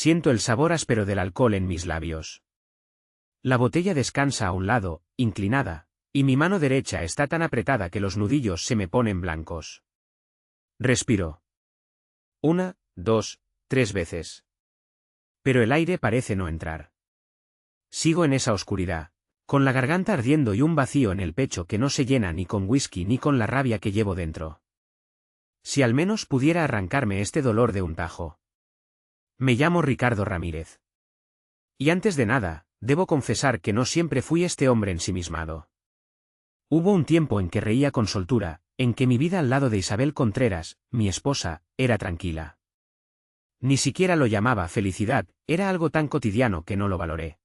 Siento el sabor áspero del alcohol en mis labios. La botella descansa a un lado, inclinada, y mi mano derecha está tan apretada que los nudillos se me ponen blancos. Respiro. 1, 2, 3 veces. Pero el aire parece no entrar. Sigo en esa oscuridad, con la garganta ardiendo y un vacío en el pecho que no se llena ni con whisky ni con la rabia que llevo dentro. Si al menos pudiera arrancarme este dolor de un tajo. Me llamo Ricardo Ramírez. Y antes de nada, debo confesar que no siempre fui este hombre ensimismado. Hubo un tiempo en que reía con soltura, en que mi vida al lado de Isabel Contreras, mi esposa, era tranquila. Ni siquiera lo llamaba felicidad, era algo tan cotidiano que no lo valoré.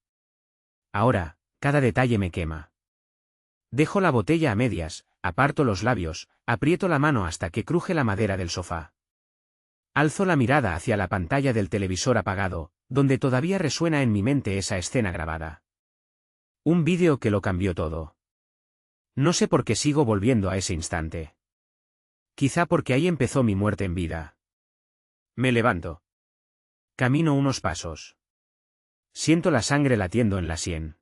Ahora, cada detalle me quema. Dejo la botella a medias, aparto los labios, aprieto la mano hasta que cruje la madera del sofá. Alzo la mirada hacia la pantalla del televisor apagado, donde todavía resuena en mi mente esa escena grabada. Un vídeo que lo cambió todo. No sé por qué sigo volviendo a ese instante. Quizá porque ahí empezó mi muerte en vida. Me levanto. Camino unos pasos. Siento la sangre latiendo en la sien.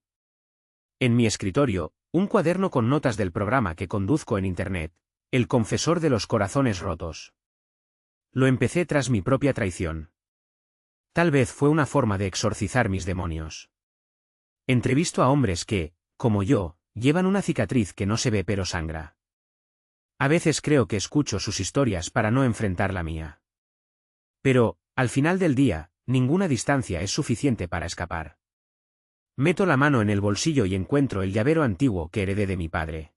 En mi escritorio, un cuaderno con notas del programa que conduzco en Internet, El confesor de los corazones rotos. Lo empecé tras mi propia traición. Tal vez fue una forma de exorcizar mis demonios. Entrevisto a hombres que, como yo, llevan una cicatriz que no se ve pero sangra. A veces creo que escucho sus historias para no enfrentar la mía. Pero, al final del día, ninguna distancia es suficiente para escapar. Meto la mano en el bolsillo y encuentro el llavero antiguo que heredé de mi padre.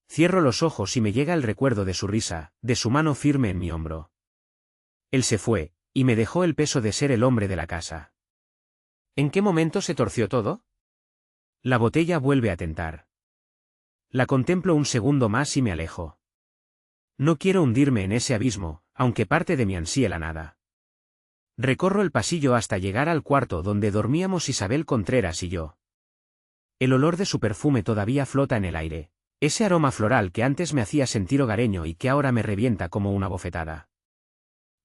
Cierro los ojos y me llega el recuerdo de su risa, de su mano firme en mi hombro. Él se fue, y me dejó el peso de ser el hombre de la casa. ¿En qué momento se torció todo? La botella vuelve a tentar. La contemplo un segundo más y me alejo. No quiero hundirme en ese abismo, aunque parte de mí ansíe la nada. Recorro el pasillo hasta llegar al cuarto donde dormíamos Isabel Contreras y yo. El olor de su perfume todavía flota en el aire, ese aroma floral que antes me hacía sentir hogareño y que ahora me revienta como una bofetada.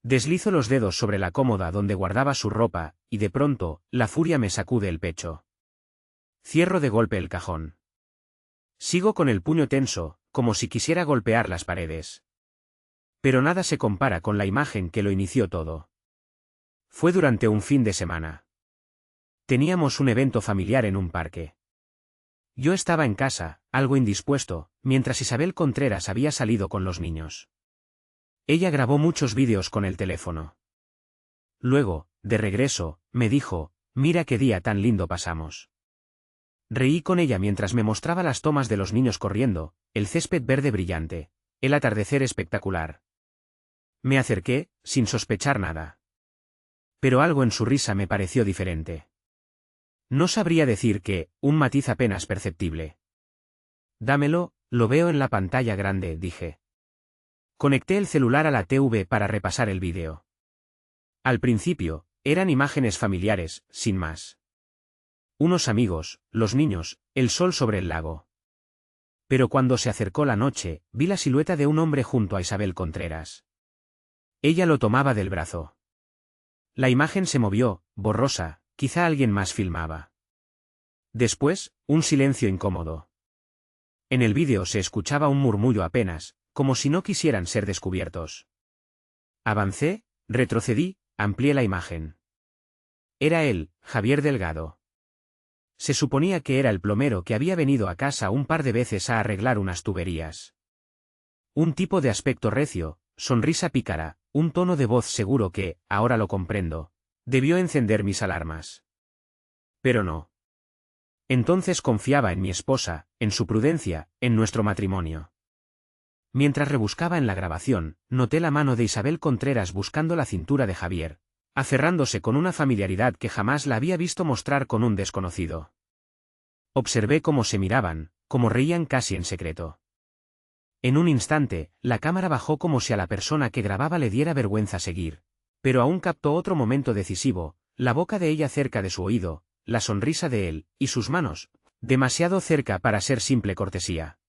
Deslizo los dedos sobre la cómoda donde guardaba su ropa, y de pronto, la furia me sacude el pecho. Cierro de golpe el cajón. Sigo con el puño tenso, como si quisiera golpear las paredes. Pero nada se compara con la imagen que lo inició todo. Fue durante un fin de semana. Teníamos un evento familiar en un parque. Yo estaba en casa, algo indispuesto, mientras Isabel Contreras había salido con los niños. Ella grabó muchos vídeos con el teléfono. Luego, de regreso, me dijo, mira qué día tan lindo pasamos. Reí con ella mientras me mostraba las tomas de los niños corriendo, el césped verde brillante, el atardecer espectacular. Me acerqué, sin sospechar nada. Pero algo en su risa me pareció diferente. No sabría decir qué, un matiz apenas perceptible. Dámelo, lo veo en la pantalla grande, dije. Conecté el celular a la TV para repasar el vídeo. Al principio, eran imágenes familiares, sin más. Unos amigos, los niños, el sol sobre el lago. Pero cuando se acercó la noche, vi la silueta de un hombre junto a Isabel Contreras. Ella lo tomaba del brazo. La imagen se movió, borrosa, quizá alguien más filmaba. Después, un silencio incómodo. En el vídeo se escuchaba un murmullo apenas, como si no quisieran ser descubiertos. Avancé, retrocedí, amplié la imagen. Era él, Javier Delgado. Se suponía que era el plomero que había venido a casa un par de veces a arreglar unas tuberías. Un tipo de aspecto recio, sonrisa pícara, un tono de voz seguro que, ahora lo comprendo, debió encender mis alarmas. Pero no. Entonces confiaba en mi esposa, en su prudencia, en nuestro matrimonio. Mientras rebuscaba en la grabación, noté la mano de Isabel Contreras buscando la cintura de Javier, aferrándose con una familiaridad que jamás la había visto mostrar con un desconocido. Observé cómo se miraban, cómo reían casi en secreto. En un instante, la cámara bajó como si a la persona que grababa le diera vergüenza seguir, pero aún captó otro momento decisivo, la boca de ella cerca de su oído, la sonrisa de él, y sus manos, demasiado cerca para ser simple cortesía.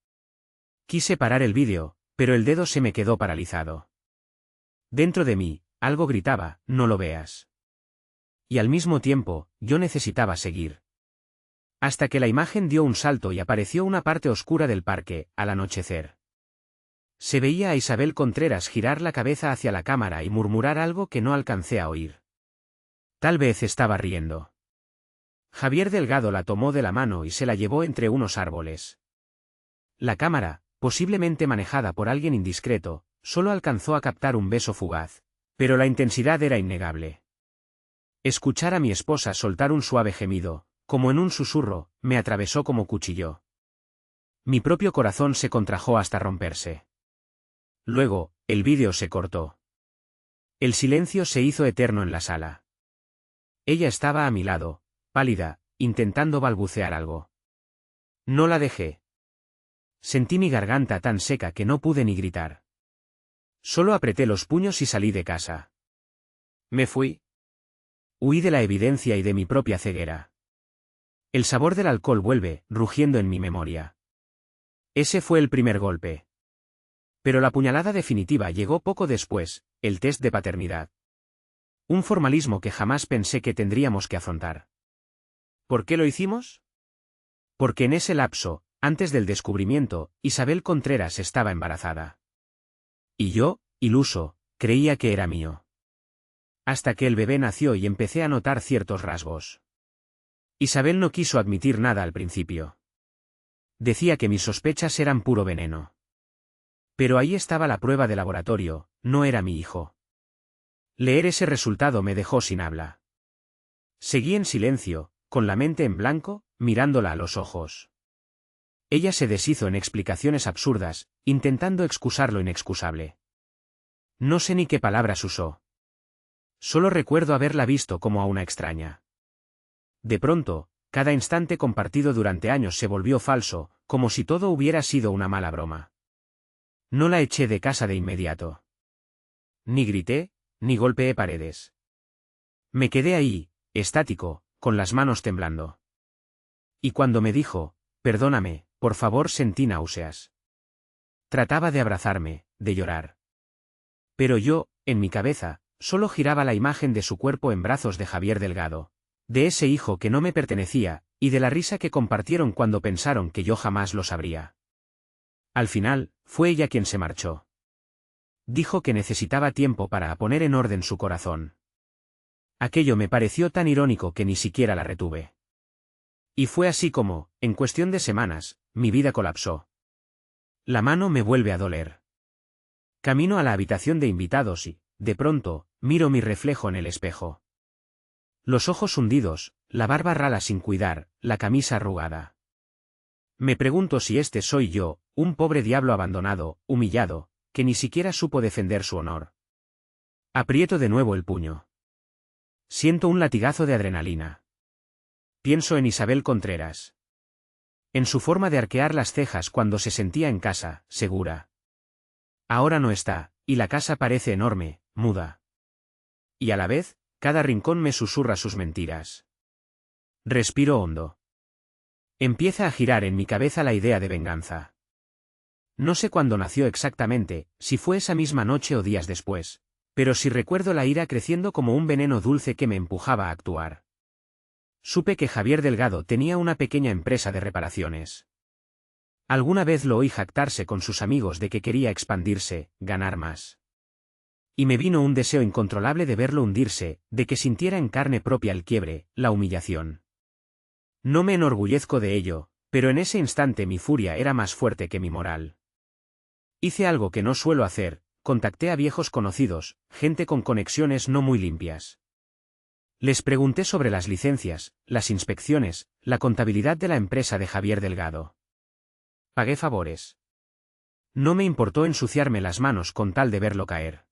Quise parar el vídeo, pero el dedo se me quedó paralizado. Dentro de mí, algo gritaba, no lo veas. y al mismo tiempo, yo necesitaba seguir. Hasta que la imagen dio un salto y apareció una parte oscura del parque, al anochecer. Se veía a Isabel Contreras girar la cabeza hacia la cámara y murmurar algo que no alcancé a oír. Tal vez estaba riendo. Javier Delgado la tomó de la mano y se la llevó entre unos árboles. La cámara, posiblemente manejada por alguien indiscreto, solo alcanzó a captar un beso fugaz, pero la intensidad era innegable. Escuchar a mi esposa soltar un suave gemido, como en un susurro, me atravesó como cuchillo. Mi propio corazón se contrajo hasta romperse. Luego, el vídeo se cortó. El silencio se hizo eterno en la sala. Ella estaba a mi lado, pálida, intentando balbucear algo. No la dejé. Sentí mi garganta tan seca que no pude ni gritar. Solo apreté los puños y salí de casa. Me fui. Huí de la evidencia y de mi propia ceguera. El sabor del alcohol vuelve, rugiendo en mi memoria. Ese fue el primer golpe. Pero la puñalada definitiva llegó poco después, el test de paternidad. Un formalismo que jamás pensé que tendríamos que afrontar. ¿Por qué lo hicimos? Porque en ese lapso, antes del descubrimiento, Isabel Contreras estaba embarazada. Y yo, iluso, creía que era mío. Hasta que el bebé nació y empecé a notar ciertos rasgos. Isabel no quiso admitir nada al principio. Decía que mis sospechas eran puro veneno. Pero ahí estaba la prueba de laboratorio, no era mi hijo. Leer ese resultado me dejó sin habla. Seguí en silencio, con la mente en blanco, mirándola a los ojos. Ella se deshizo en explicaciones absurdas, intentando excusar lo inexcusable. No sé ni qué palabras usó. Solo recuerdo haberla visto como a una extraña. De pronto, cada instante compartido durante años se volvió falso, como si todo hubiera sido una mala broma. No la eché de casa de inmediato. Ni grité, ni golpeé paredes. Me quedé ahí, estático, con las manos temblando. Y cuando me dijo, perdóname, por favor, sentí náuseas. Trataba de abrazarme, de llorar. Pero yo, en mi cabeza, solo giraba la imagen de su cuerpo en brazos de Javier Delgado, de ese hijo que no me pertenecía, y de la risa que compartieron cuando pensaron que yo jamás lo sabría. Al final, fue ella quien se marchó. Dijo que necesitaba tiempo para poner en orden su corazón. Aquello me pareció tan irónico que ni siquiera la retuve. Y fue así como, en cuestión de semanas, mi vida colapsó. La mano me vuelve a doler. Camino a la habitación de invitados y, de pronto, miro mi reflejo en el espejo. Los ojos hundidos, la barba rala sin cuidar, la camisa arrugada. Me pregunto si este soy yo, un pobre diablo abandonado, humillado, que ni siquiera supo defender su honor. Aprieto de nuevo el puño. Siento un latigazo de adrenalina. Pienso en Isabel Contreras. En su forma de arquear las cejas cuando se sentía en casa, segura. Ahora no está, y la casa parece enorme, muda. Y a la vez, cada rincón me susurra sus mentiras. Respiro hondo. Empieza a girar en mi cabeza la idea de venganza. No sé cuándo nació exactamente, si fue esa misma noche o días después, pero sí recuerdo la ira creciendo como un veneno dulce que me empujaba a actuar. Supe que Javier Delgado tenía una pequeña empresa de reparaciones. Alguna vez lo oí jactarse con sus amigos de que quería expandirse, ganar más. Y me vino un deseo incontrolable de verlo hundirse, de que sintiera en carne propia el quiebre, la humillación. No me enorgullezco de ello, pero en ese instante mi furia era más fuerte que mi moral. Hice algo que no suelo hacer, contacté a viejos conocidos, gente con conexiones no muy limpias. Les pregunté sobre las licencias, las inspecciones, la contabilidad de la empresa de Javier Delgado. Pagué favores. No me importó ensuciarme las manos con tal de verlo caer.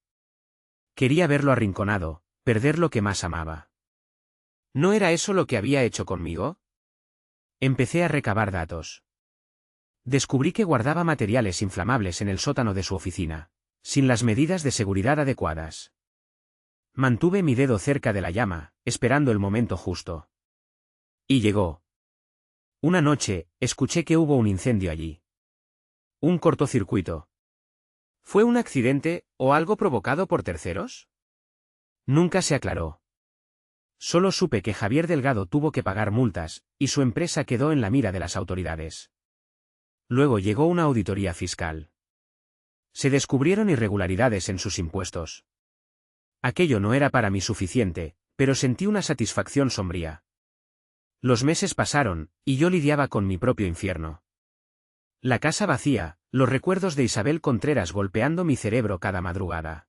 Quería verlo arrinconado, perder lo que más amaba. ¿No era eso lo que había hecho conmigo? Empecé a recabar datos. Descubrí que guardaba materiales inflamables en el sótano de su oficina, sin las medidas de seguridad adecuadas. Mantuve mi dedo cerca de la llama, esperando el momento justo. Y llegó. Una noche, escuché que hubo un incendio allí. Un cortocircuito. ¿Fue un accidente, o algo provocado por terceros? Nunca se aclaró. Solo supe que Javier Delgado tuvo que pagar multas, y su empresa quedó en la mira de las autoridades. Luego llegó una auditoría fiscal. Se descubrieron irregularidades en sus impuestos. Aquello no era para mí suficiente, pero sentí una satisfacción sombría. Los meses pasaron, y yo lidiaba con mi propio infierno. La casa vacía, los recuerdos de Isabel Contreras golpeando mi cerebro cada madrugada.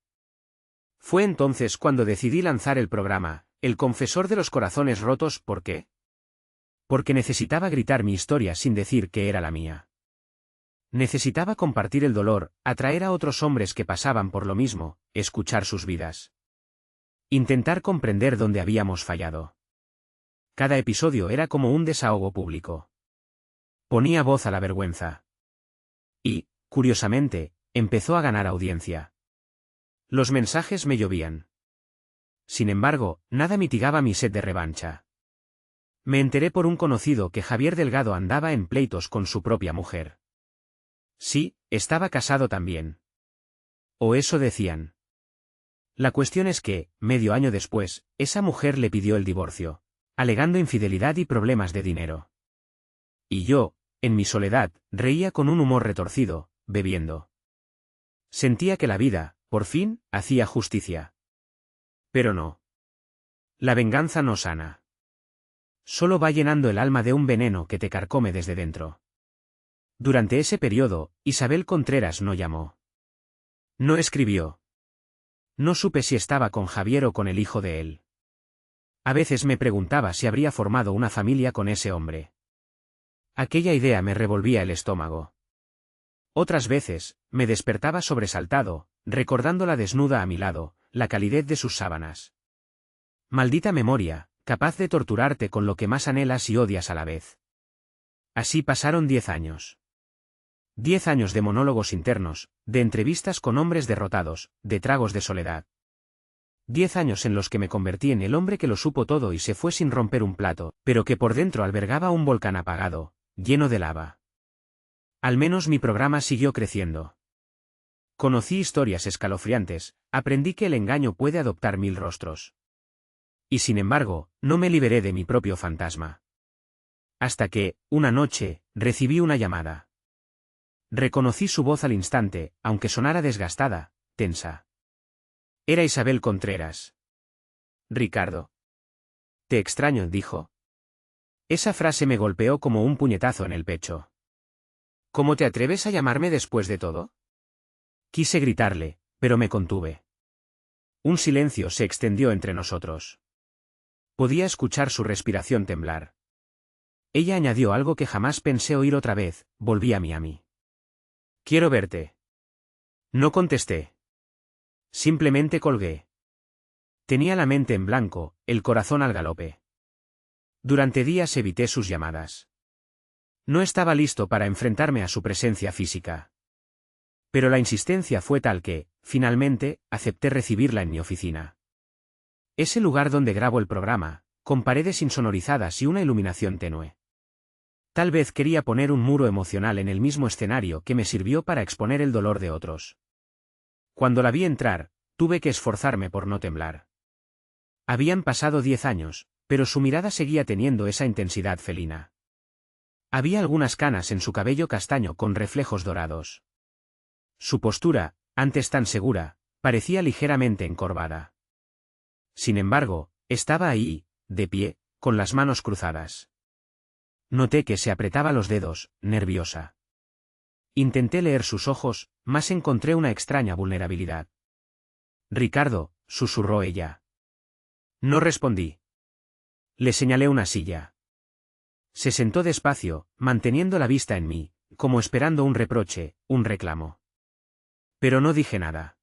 Fue entonces cuando decidí lanzar el programa, El Confesor de los Corazones Rotos. ¿Por qué? Porque necesitaba gritar mi historia sin decir que era la mía. Necesitaba compartir el dolor, atraer a otros hombres que pasaban por lo mismo, escuchar sus vidas. Intentar comprender dónde habíamos fallado. Cada episodio era como un desahogo público. Ponía voz a la vergüenza. Y, curiosamente, empezó a ganar audiencia. Los mensajes me llovían. Sin embargo, nada mitigaba mi sed de revancha. Me enteré por un conocido que Javier Delgado andaba en pleitos con su propia mujer. Sí, estaba casado también. O eso decían. La cuestión es que, medio año después, esa mujer le pidió el divorcio, alegando infidelidad y problemas de dinero. Y yo, en mi soledad, reía con un humor retorcido, bebiendo. Sentía que la vida, por fin, hacía justicia. Pero no. La venganza no sana. Solo va llenando el alma de un veneno que te carcome desde dentro. Durante ese periodo, Isabel Contreras no llamó. No escribió. No supe si estaba con Javier o con el hijo de él. A veces me preguntaba si habría formado una familia con ese hombre. Aquella idea me revolvía el estómago. Otras veces, me despertaba sobresaltado, recordándola desnuda a mi lado, la calidez de sus sábanas. Maldita memoria, capaz de torturarte con lo que más anhelas y odias a la vez. Así pasaron 10 años. 10 años de monólogos internos, de entrevistas con hombres derrotados, de tragos de soledad. 10 años en los que me convertí en el hombre que lo supo todo y se fue sin romper un plato, pero que por dentro albergaba un volcán apagado, lleno de lava. Al menos mi programa siguió creciendo. Conocí historias escalofriantes, aprendí que el engaño puede adoptar 1000 rostros. Y sin embargo, no me liberé de mi propio fantasma. Hasta que, una noche, recibí una llamada. Reconocí su voz al instante, aunque sonara desgastada, tensa. Era Isabel Contreras. Ricardo. Te extraño, dijo. Esa frase me golpeó como un puñetazo en el pecho. ¿Cómo te atreves a llamarme después de todo? Quise gritarle, pero me contuve. Un silencio se extendió entre nosotros. Podía escuchar su respiración temblar. Ella añadió algo que jamás pensé oír otra vez: volví a Miami. Quiero verte. No contesté. Simplemente colgué. Tenía la mente en blanco, el corazón al galope. Durante días evité sus llamadas. No estaba listo para enfrentarme a su presencia física. Pero la insistencia fue tal que, finalmente, acepté recibirla en mi oficina. Ese lugar donde grabo el programa, con paredes insonorizadas y una iluminación tenue. Tal vez quería poner un muro emocional en el mismo escenario que me sirvió para exponer el dolor de otros. Cuando la vi entrar, tuve que esforzarme por no temblar. Habían pasado 10 años, pero su mirada seguía teniendo esa intensidad felina. Había algunas canas en su cabello castaño con reflejos dorados. Su postura, antes tan segura, parecía ligeramente encorvada. Sin embargo, estaba ahí, de pie, con las manos cruzadas. Noté que se apretaba los dedos, nerviosa. Intenté leer sus ojos, mas encontré una extraña vulnerabilidad. Ricardo, susurró ella. No respondí. Le señalé una silla. Se sentó despacio, manteniendo la vista en mí, como esperando un reproche, un reclamo. Pero no dije nada.